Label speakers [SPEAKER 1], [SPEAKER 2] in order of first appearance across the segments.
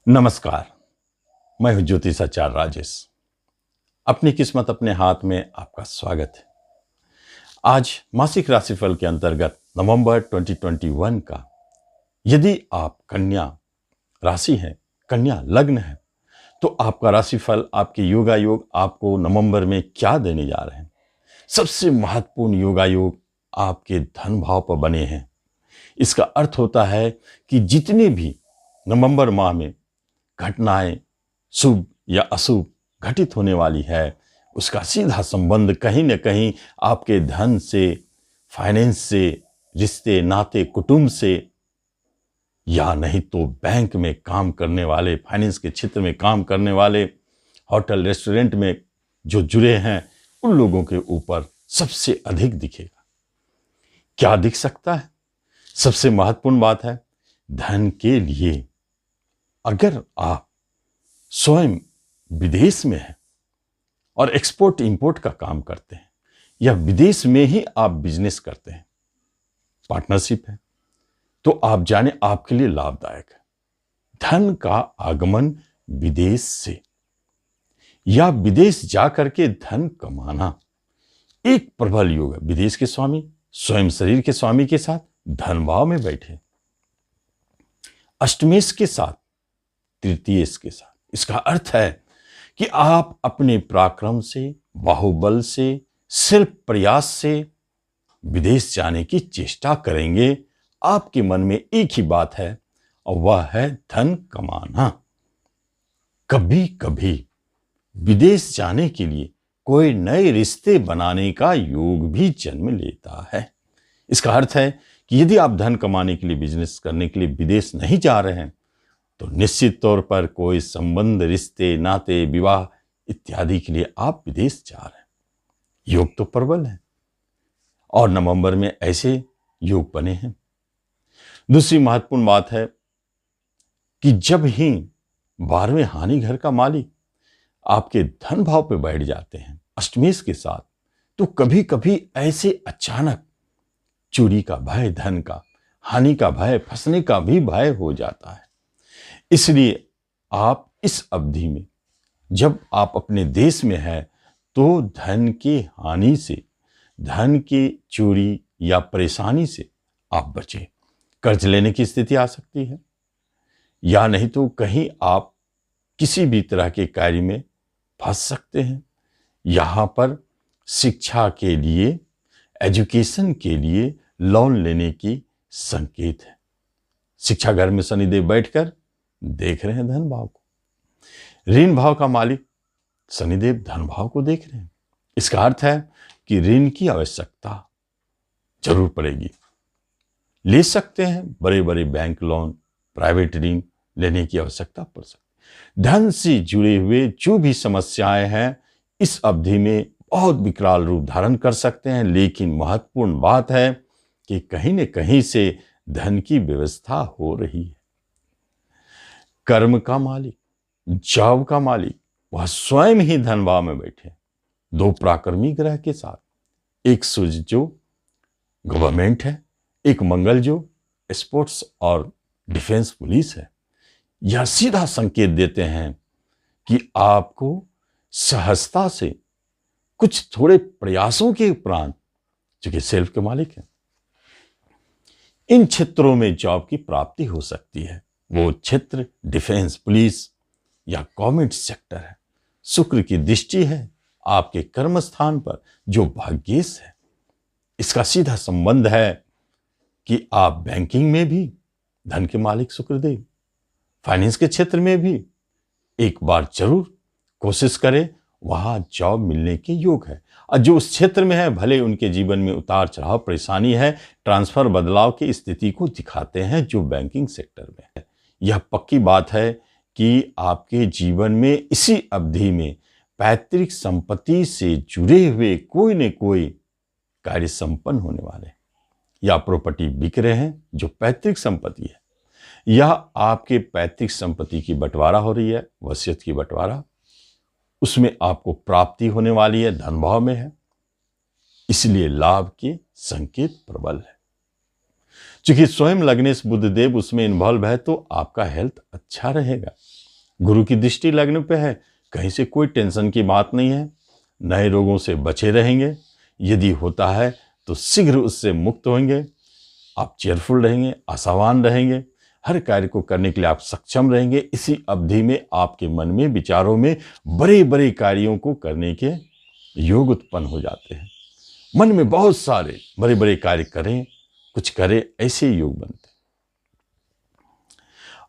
[SPEAKER 1] नमस्कार। मैं हूं ज्योतिषाचार्य राजेश। अपनी किस्मत अपने हाथ में आपका स्वागत है। आज मासिक राशिफल के अंतर्गत नवंबर 2021 का, यदि आप कन्या राशि है, कन्या लग्न है, तो आपका राशिफल, आपके योगा योग आपको नवंबर में क्या देने जा रहे हैं। सबसे महत्वपूर्ण योगा योग आपके धन भाव पर बने हैं। इसका अर्थ होता है कि जितने भी नवंबर माह में घटनाएं शुभ या अशुभ घटित होने वाली है, उसका सीधा संबंध कहीं न कहीं आपके धन से, फाइनेंस से, रिश्ते नाते कुटुंब से, या नहीं तो बैंक में काम करने वाले, फाइनेंस के क्षेत्र में काम करने वाले, होटल रेस्टोरेंट में जो जुड़े हैं, उन लोगों के ऊपर सबसे अधिक दिखेगा। क्या दिख सकता है? सबसे महत्वपूर्ण बात है, धन के लिए अगर आप स्वयं विदेश में हैं और एक्सपोर्ट इंपोर्ट का काम करते हैं, या विदेश में ही आप बिजनेस करते हैं, पार्टनरशिप है, तो आप जाने आपके लिए लाभदायक है। धन का आगमन विदेश से या विदेश जाकर के धन कमाना एक प्रबल योग है। विदेश के स्वामी स्वयं शरीर के स्वामी के साथ धन भाव में बैठे, अष्टमेश के साथ, तृतीयेश के साथ। इसका अर्थ है कि आप अपने पराक्रम से, बाहुबल से, सिर्फ प्रयास से विदेश जाने की चेष्टा करेंगे। आपके मन में एक ही बात है, और वह है धन कमाना। कभी कभी विदेश जाने के लिए कोई नए रिश्ते बनाने का योग भी जन्म लेता है। इसका अर्थ है कि यदि आप धन कमाने के लिए, बिजनेस करने के लिए विदेश नहीं जा रहे हैं, तो निश्चित तौर पर कोई संबंध, रिश्ते नाते, विवाह इत्यादि के लिए आप विदेश जा रहे हैं। योग तो प्रबल है और नवंबर में ऐसे योग बने हैं। दूसरी महत्वपूर्ण बात है कि जब ही 12वें हानि घर का मालिक आपके धन भाव पे बैठ जाते हैं अष्टमेश के साथ, तो कभी कभी ऐसे अचानक चोरी का भय, धन का हानि का भय, फंसने का भी भय हो जाता है। इसलिए आप इस अवधि में, जब आप अपने देश में हैं, तो धन की हानि से, धन की चोरी या परेशानी से आप बचें। कर्ज लेने की स्थिति आ सकती है, या नहीं तो कहीं आप किसी भी तरह के कार्य में फंस सकते हैं। यहाँ पर शिक्षा के लिए, एजुकेशन के लिए लोन लेने की संकेत है। शिक्षा घर में शनिदेव बैठकर देख रहे हैं धन भाव को। ऋण भाव का मालिक शनिदेव धन भाव को देख रहे हैं। इसका अर्थ है कि ऋण की आवश्यकता जरूर पड़ेगी। ले सकते हैं बड़े बड़े बैंक लोन, प्राइवेट ऋण लेने की आवश्यकता पड़ सकती है। धन से जुड़े हुए जो भी समस्याएं हैं, इस अवधि में बहुत विकराल रूप धारण कर सकते हैं। लेकिन महत्वपूर्ण बात है कि कहीं न कहीं से धन की व्यवस्था हो रही है। कर्म का मालिक, जॉब का मालिक, वह स्वयं ही धन भाव में बैठे, दो पराक्रमी ग्रह के साथ, एक सूर्य जो गवर्नमेंट है, एक मंगल जो स्पोर्ट्स और डिफेंस पुलिस है। यह सीधा संकेत देते हैं कि आपको सहजता से, कुछ थोड़े प्रयासों के उपरांत, चूंकि सेल्फ के मालिक हैं, इन क्षेत्रों में जॉब की प्राप्ति हो सकती है। वो क्षेत्र डिफेंस, पुलिस या गवर्नमेंट सेक्टर है। शुक्र की दृष्टि है आपके कर्म स्थान पर, जो भाग्येश है। इसका सीधा संबंध है कि आप बैंकिंग में भी, धन के मालिक शुक्रदेव, फाइनेंस के क्षेत्र में भी एक बार जरूर कोशिश करें, वहां जॉब मिलने के योग है। और जो उस क्षेत्र में है, भले उनके जीवन में उतार चढ़ाव, परेशानी है, ट्रांसफर, बदलाव की स्थिति को दिखाते हैं जो बैंकिंग सेक्टर में है। यह पक्की बात है कि आपके जीवन में इसी अवधि में पैतृक संपत्ति से जुड़े हुए कोई न कोई कार्य संपन्न होने वाले हैं। या प्रॉपर्टी बिक रहे हैं जो पैतृक संपत्ति है, या आपके पैतृक संपत्ति की बंटवारा हो रही है, वसीयत की बंटवारा, उसमें आपको प्राप्ति होने वाली है, धन भाव में है। इसलिए लाभ के संकेत प्रबल है। चूंकि स्वयं लग्नेश बुधदेव उसमें इन्वॉल्व है, तो आपका हेल्थ अच्छा रहेगा। गुरु की दृष्टि लग्न पे है, कहीं से कोई टेंशन की बात नहीं है। नए रोगों से बचे रहेंगे, यदि होता है तो शीघ्र उससे मुक्त होंगे। आप चेयरफुल रहेंगे, आशावान रहेंगे, हर कार्य को करने के लिए आप सक्षम रहेंगे। इसी अवधि में आपके मन में, विचारों में बड़े बड़े कार्यों को करने के योग उत्पन्न हो जाते हैं। मन में बहुत सारे बड़े बड़े कार्य करें, कुछ करें, ऐसे योग बनते हैं।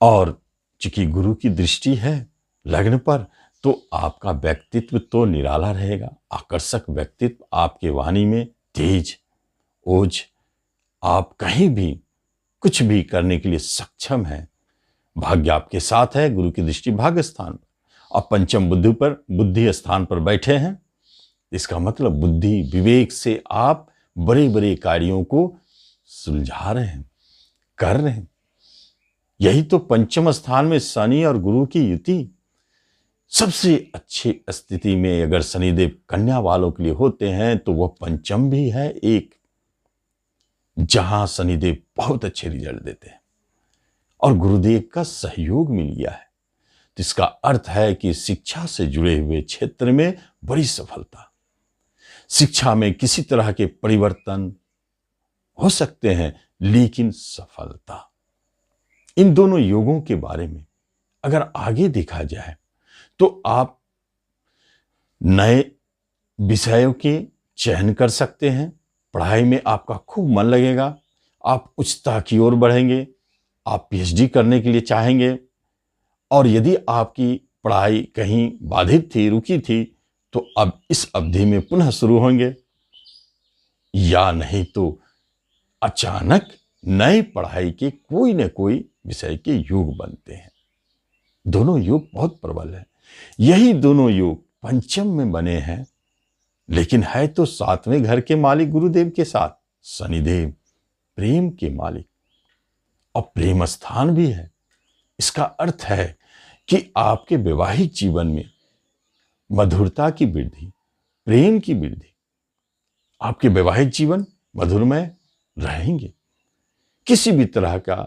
[SPEAKER 1] और चूंकि गुरु की दृष्टि है लग्न पर, तो आपका व्यक्तित्व तो निराला रहेगा, आकर्षक व्यक्तित्व, आपके वाणी में तेज, ओज, आप कहीं भी कुछ भी करने के लिए सक्षम है। भाग्य आपके साथ है, गुरु की दृष्टि भाग्य स्थान पर, और पंचम बुद्धि स्थान पर बैठे हैं। इसका मतलब बुद्धि विवेक से आप बड़े बड़े कार्यों को सुलझा रहे हैं, कर रहे हैं। यही तो पंचम स्थान में शनि और गुरु की युति, सबसे अच्छी स्थिति में अगर शनिदेव कन्या वालों के लिए होते हैं तो वह पंचम भी है एक, जहां शनिदेव बहुत अच्छे रिजल्ट देते हैं और गुरुदेव का सहयोग मिल गया है। तो इसका अर्थ है कि शिक्षा से जुड़े हुए क्षेत्र में बड़ी सफलता, शिक्षा में किसी तरह के परिवर्तन हो सकते हैं, लेकिन सफलता। इन दोनों योगों के बारे में अगर आगे देखा जाए तो आप नए विषयों के चयन कर सकते हैं, पढ़ाई में आपका खूब मन लगेगा, आप उच्चता की ओर बढ़ेंगे, आप पीएचडी करने के लिए चाहेंगे। और यदि आपकी पढ़ाई कहीं बाधित थी, रुकी थी, तो अब इस अवधि में पुनः शुरू होंगे, या नहीं तो अचानक नई पढ़ाई के कोई न कोई विषय के योग बनते हैं। दोनों योग बहुत प्रबल है। यही दोनों योग पंचम में बने हैं, लेकिन है तो सातवें घर के मालिक गुरुदेव के साथ शनिदेव, प्रेम के मालिक, और प्रेम स्थान भी है। इसका अर्थ है कि आपके वैवाहिक जीवन में मधुरता की वृद्धि, प्रेम की वृद्धि, आपके वैवाहिक जीवन मधुरमय रहेंगे। किसी भी तरह का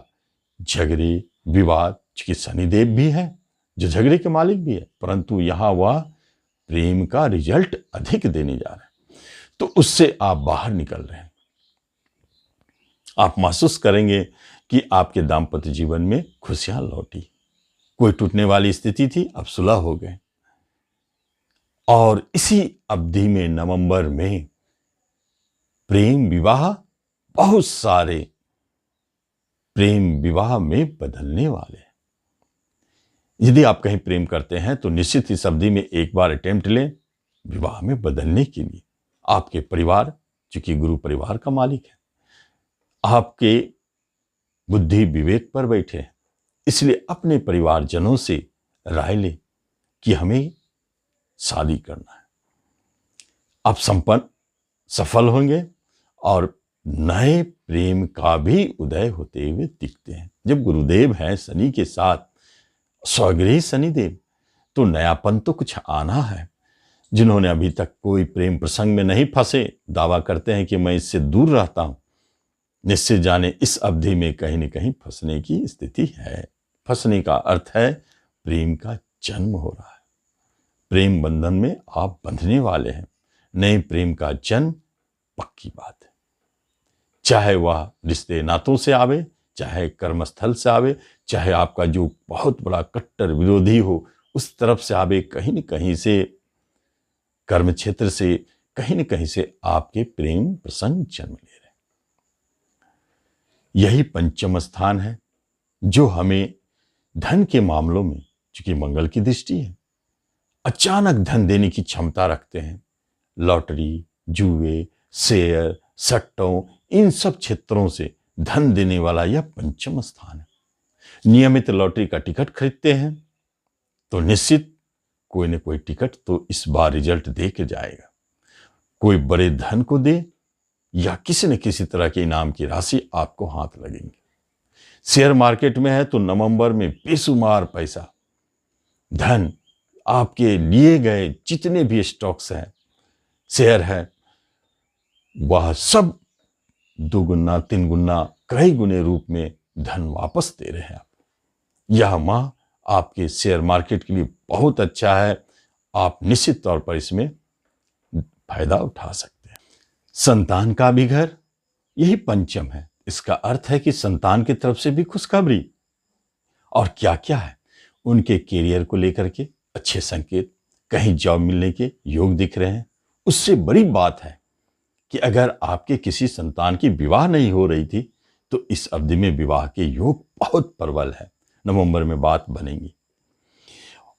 [SPEAKER 1] झगड़े, विवाद, चूंकि शनिदेव भी है जो झगड़े के मालिक भी है, परंतु यहां वह प्रेम का रिजल्ट अधिक देने जा रहे हैं, तो उससे आप बाहर निकल रहे हैं। आप महसूस करेंगे कि आपके दाम्पत्य जीवन में खुशियां लौटी, कोई टूटने वाली स्थिति थी, अब सुलह हो गए। और इसी अवधि में नवंबर में प्रेम विवाह, बहुत सारे प्रेम विवाह में बदलने वाले हैं। यदि आप कहीं प्रेम करते हैं तो निश्चित इस अवधि में एक बार अटेम्प्ट लें विवाह में बदलने के लिए। आपके परिवार, चूंकि गुरु परिवार का मालिक है, आपके बुद्धि विवेक पर बैठे हैं, इसलिए अपने परिवारजनों से राय लें कि हमें शादी करना है। आप संपन्न सफल होंगे और नए प्रेम का भी उदय होते हुए दिखते हैं। जब गुरुदेव हैं शनि के साथ, स्वगृही शनिदेव, तो नयापन तो कुछ आना है। जिन्होंने अभी तक कोई प्रेम प्रसंग में नहीं फंसे, दावा करते हैं कि मैं इससे दूर रहता हूं, निश्चित जाने इस अवधि में कहीं न कहीं फंसने की स्थिति है। फंसने का अर्थ है प्रेम का जन्म हो रहा है, प्रेम बंधन में आप बंधने वाले हैं। नए प्रेम का जन्म पक्की बात है, चाहे वह रिश्ते नातों से आवे, चाहे कर्मस्थल से आवे, चाहे आपका जो बहुत बड़ा कट्टर विरोधी हो उस तरफ से आवे, कहीं न कहीं से, कर्म क्षेत्र से, कहीं न कहीं से आपके प्रेम प्रसंग जन्म ले रहे हैं। यही पंचम स्थान है जो हमें धन के मामलों में, चूंकि मंगल की दृष्टि है, अचानक धन देने की क्षमता रखते हैं। लॉटरी, जुए, शेयर, सट्टों, इन सब क्षेत्रों से धन देने वाला यह पंचम स्थान है। नियमित लॉटरी का टिकट खरीदते हैं तो निश्चित कोई न कोई टिकट तो इस बार रिजल्ट दे के जाएगा। कोई बड़े धन को दे या किसी न किसी तरह के इनाम की राशि आपको हाथ लगेंगे। शेयर मार्केट में है तो नवंबर में बेशुमार पैसा, धन, आपके लिए गए जितने भी स्टॉक्स हैं, शेयर है, वह सब दुगुना, तीन गुना, कई गुने रूप में धन वापस दे रहे हैं आप। यह माह आपके शेयर मार्केट के लिए बहुत अच्छा है। आप निश्चित तौर पर इसमें फायदा उठा सकते हैं। संतान का भी घर, यही पंचम है। इसका अर्थ है कि संतान की तरफ से भी खुशखबरी। और क्या क्या है, उनके कैरियर को लेकर के अच्छे संकेत, कहीं जॉब मिलने के योग दिख रहे हैं। उससे बड़ी बात है कि अगर आपके किसी संतान की विवाह नहीं हो रही थी तो इस अवधि में विवाह के योग बहुत प्रबल है। नवंबर में बात बनेगी।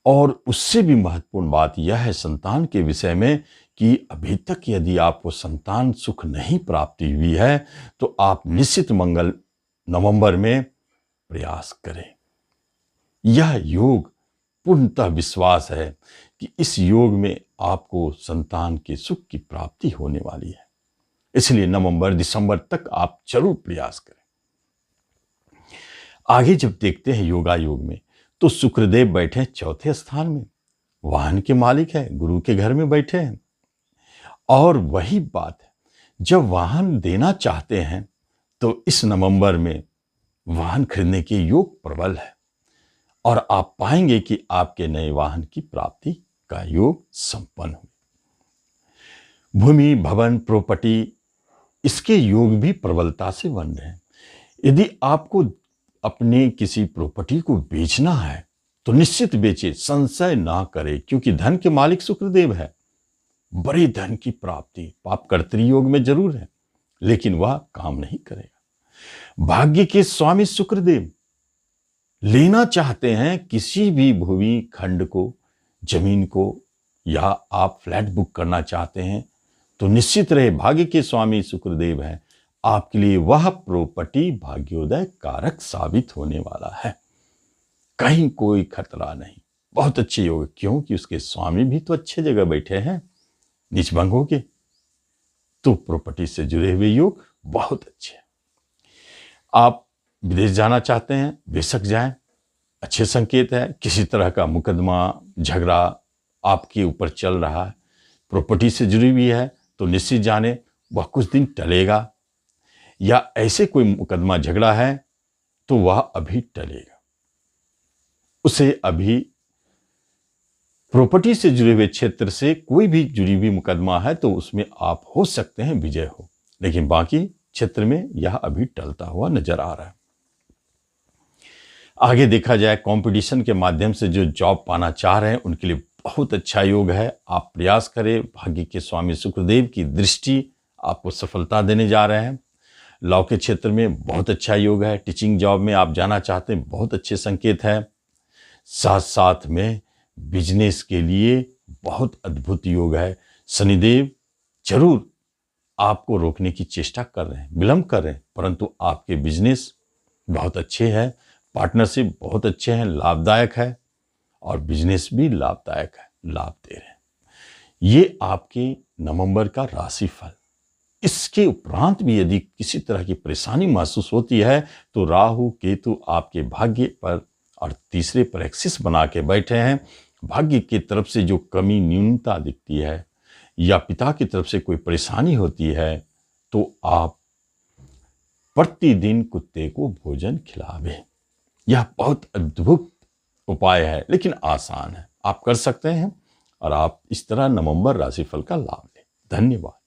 [SPEAKER 1] और उससे भी महत्वपूर्ण बात यह है संतान के विषय में कि अभी तक यदि आपको संतान सुख नहीं प्राप्ति हुई है तो आप निश्चित मंगल नवंबर में प्रयास करें। यह योग पूर्णतः विश्वास है कि इस योग में आपको संतान के सुख की प्राप्ति होने वाली है। इसलिए नवंबर दिसंबर तक आप जरूर प्रयास करें। आगे जब देखते हैं योगा योग में तो शुक्रदेव बैठे चौथे स्थान में, वाहन के मालिक है, गुरु के घर में बैठे हैं। और वही बात है, जब वाहन देना चाहते हैं तो इस नवंबर में वाहन खरीदने के योग प्रबल है और आप पाएंगे कि आपके नए वाहन की प्राप्ति का योग संपन्न हो। भूमि भवन प्रॉपर्टी, इसके योग भी प्रबलता से बन रहे हैं। यदि आपको अपने किसी प्रॉपर्टी को बेचना है तो निश्चित बेचे, संशय ना करें, क्योंकि धन के मालिक शुक्रदेव है। बड़े धन की प्राप्ति पाप कर्तरी योग में जरूर है, लेकिन वह काम नहीं करेगा। भाग्य के स्वामी शुक्रदेव लेना चाहते हैं किसी भी भूमि खंड को, जमीन को, या आप फ्लैट बुक करना चाहते हैं तो निश्चित रहे भाग्य के स्वामी शुक्रदेव है, आपके लिए वह प्रॉपर्टी भाग्योदय कारक साबित होने वाला है। कहीं कोई खतरा नहीं, बहुत अच्छे योग, क्योंकि उसके स्वामी भी तो अच्छे जगह बैठे हैं नीच भंग होके, तो प्रॉपर्टी से जुड़े हुए योग बहुत अच्छे हैं। आप विदेश जाना चाहते हैं, बेशक जाएं, अच्छे संकेत है। किसी तरह का मुकदमा झगड़ा आपके ऊपर चल रहा है, प्रॉपर्टी से जुड़ी हुई है, तो निश्चित जाने वह कुछ दिन टलेगा, या ऐसे कोई मुकदमा झगड़ा है तो वह अभी टलेगा। उसे अभी प्रॉपर्टी से जुड़े हुए क्षेत्र से कोई भी जुड़ी हुई मुकदमा है तो उसमें आप हो सकते हैं विजय हो, लेकिन बाकी क्षेत्र में यह अभी टलता हुआ नजर आ रहा है। आगे देखा जाए कंपटीशन के माध्यम से जो जॉब पाना चाह रहे हैं उनके लिए बहुत अच्छा योग है। आप प्रयास करें, भाग्य के स्वामी शुक्रदेव की दृष्टि आपको सफलता देने जा रहे हैं। लॉ के क्षेत्र में बहुत अच्छा योग है। टीचिंग जॉब में आप जाना चाहते हैं, बहुत अच्छे संकेत है। साथ साथ में बिजनेस के लिए बहुत अद्भुत योग है। शनिदेव जरूर आपको रोकने की चेष्टा कर रहे हैं, विलंब कर रहे हैं, परंतु आपके बिजनेस बहुत अच्छे हैं, पार्टनरशिप बहुत अच्छे हैं, लाभदायक है, और बिजनेस भी लाभदायक है, लाभ दे रहे हैं। ये आपके नवंबर का राशिफल। इसके उपरांत भी यदि किसी तरह की परेशानी महसूस होती है तो राहु केतु आपके भाग्य पर और तीसरे पर एक्सिस बना के बैठे हैं। भाग्य की तरफ से जो कमी न्यूनता दिखती है या पिता की तरफ से कोई परेशानी होती है तो आप प्रतिदिन कुत्ते को भोजन खिलावें। यह बहुत अद्भुत उपाय है, लेकिन आसान है, आप कर सकते हैं और आप इस तरह नवंबर राशिफल का लाभ लें। धन्यवाद।